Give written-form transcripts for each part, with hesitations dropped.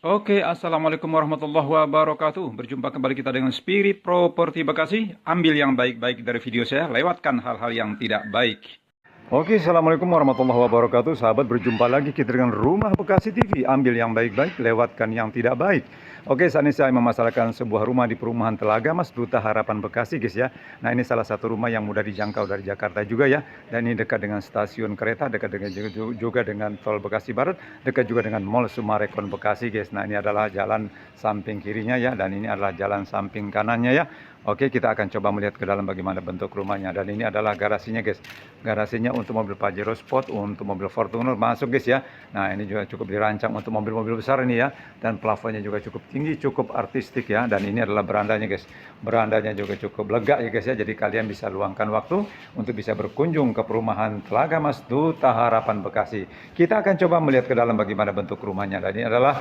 Oke, assalamualaikum warahmatullahi wabarakatuh. Berjumpa kembali kita dengan Spirit Property Bekasi. Ambil yang baik-baik dari video saya, lewatkan hal-hal yang tidak baik. Oke, assalamualaikum warahmatullahi wabarakatuh. Sahabat, berjumpa lagi kita dengan Rumah Bekasi TV. Ambil yang baik-baik, lewatkan yang tidak baik. Oke, saat ini saya memasarkan sebuah rumah di perumahan Telaga Mas, Duta Harapan Bekasi, guys ya. Nah, ini salah satu rumah yang mudah dijangkau dari Jakarta juga ya. Dan ini dekat dengan stasiun kereta, dekat dengan juga dengan Tol Bekasi Barat, dekat juga dengan Mall Sumarekon Bekasi, guys. Nah, ini adalah jalan samping kirinya ya, dan ini adalah jalan samping kanannya ya. Oke, kita akan coba melihat ke dalam bagaimana bentuk rumahnya. Dan ini adalah garasinya, guys. Garasinya untuk mobil Pajero Sport, untuk mobil Fortuner masuk, guys ya. Nah, ini juga cukup dirancang untuk mobil-mobil besar ini ya. Dan plafonnya juga cukup tinggi, cukup artistik ya. Dan ini adalah berandanya, guys. Berandanya juga cukup lega ya, guys ya. Jadi kalian bisa luangkan waktu untuk bisa berkunjung ke perumahan Telaga Mas, Duta Harapan Bekasi. Kita akan coba melihat ke dalam bagaimana bentuk rumahnya. Dan ini adalah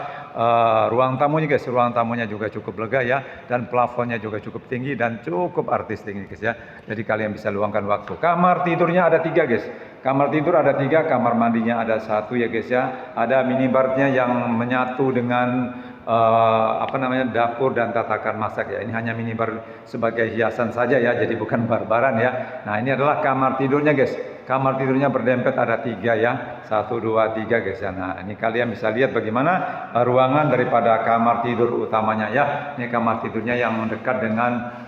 ruang tamunya, guys. Ruang tamunya juga cukup lega ya. Dan plafonnya juga cukup tinggi dan cukup artistik ini, guys ya. Jadi kalian bisa luangkan waktu. Kamar tidurnya ada 3, guys. Kamar tidur ada 3, kamar mandinya ada 1 ya, guys ya. Ada minibarnya yang menyatu dengan dapur dan tatakan masak ya. Ini hanya minibar sebagai hiasan saja ya, jadi bukan barbaran ya. Nah, ini adalah kamar tidurnya, guys. Kamar tidurnya berdempet ada 3 ya, 1, 2, 3, guys ya. Nah, ini kalian bisa lihat bagaimana ruangan daripada kamar tidur utamanya ya. Ini kamar tidurnya yang mendekat dengan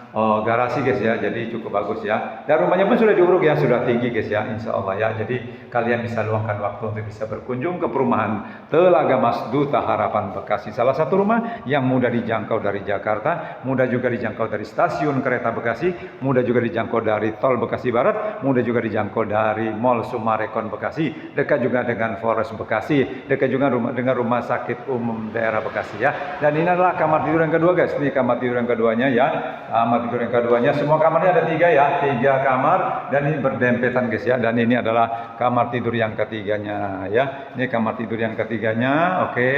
garasi, guys ya. Jadi cukup bagus ya. Dan rumahnya pun sudah diuruk ya, sudah tinggi, guys ya, insya Allah ya. Jadi kalian bisa luangkan waktu untuk bisa berkunjung ke perumahan Telaga Mas, Duta Harapan Bekasi. Salah satu rumah yang mudah dijangkau dari Jakarta, mudah juga dijangkau dari stasiun kereta Bekasi, mudah juga dijangkau dari Tol Bekasi Barat, mudah juga dijangkau dari Mall Sumarekon Bekasi, dekat juga dengan Forest Bekasi, dekat juga dengan Rumah Sakit Umum Daerah Bekasi ya. Dan ini adalah kamar tidur yang kedua, guys. Ini kamar tidur yang keduanya ya. Kamar tidur yang keduanya, semua kamarnya ada 3 ya, 3 kamar dan ini berdempetan, guys ya. Dan ini adalah kamar tidur yang ketiganya ya. Ini kamar tidur yang ketiganya, oke.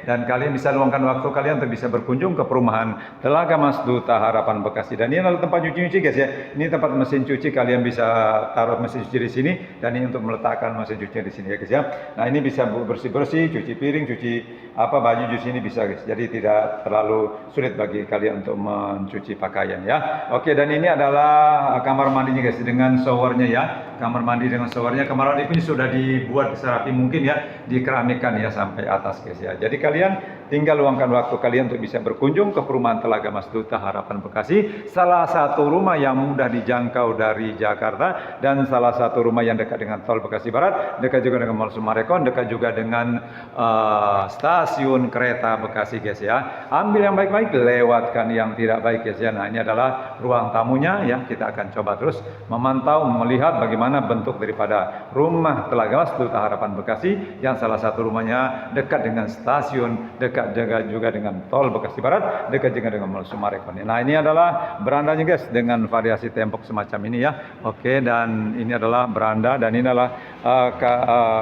Dan kalian bisa luangkan waktu kalian untuk bisa berkunjung ke perumahan Telaga Mas, Duta Harapan Bekasi. Dan ini adalah tempat cuci-cuci, guys ya. Ini tempat mesin cuci, kalian bisa taruh mesin cuci di sini dan ini untuk meletakkan mesin cuci di sini ya, guys ya. Nah, ini bisa bersih-bersih, cuci piring, cuci baju di sini bisa, guys. Jadi tidak terlalu sulit bagi kalian untuk mencuci pakaian ya. Oke, dan ini adalah kamar mandinya, guys, dengan showernya ya. Kamar mandi dengan showernya. Kamar mandi ini sudah dibuat serapi mungkin ya, dikeramikan ya sampai atas, guys ya. Jadi kalian tinggal luangkan waktu kalian untuk bisa berkunjung ke perumahan Telaga Mas, Duta Harapan Bekasi. Salah satu rumah yang mudah dijangkau dari Jakarta dan salah satu rumah yang dekat dengan Tol Bekasi Barat, dekat juga dengan Mall Sumarekon, dekat juga dengan stasiun kereta Bekasi, guys ya. Ambil yang baik-baik, lewatkan yang tidak baik, guys ya. Nah, ini adalah ruang tamunya ya. Kita akan coba terus memantau, melihat bagaimana bentuk daripada rumah Telaga Mas, Duta Harapan Bekasi, yang salah satu rumahnya dekat dengan stasiun, dekat juga dengan Tol Bekasi Barat, dekat juga dengan Mall Sumarekon. Nah, ini adalah berandanya, guys, dengan variasi tembok semacam ini ya. Oke, dan ini adalah beranda dan ini adalah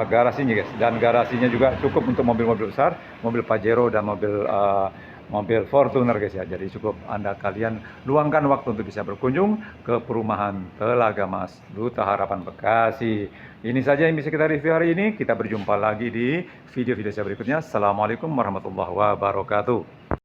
garasinya, guys. Dan garasinya juga cukup untuk mobil-mobil besar, mobil Pajero dan mobil Fortuner, guys ya. Jadi cukup kalian luangkan waktu untuk bisa berkunjung ke perumahan Telaga Mas, Duta Harapan Bekasi. Ini saja yang bisa kita review hari ini. Kita berjumpa lagi di video-video saya berikutnya. Assalamualaikum warahmatullahi wabarakatuh.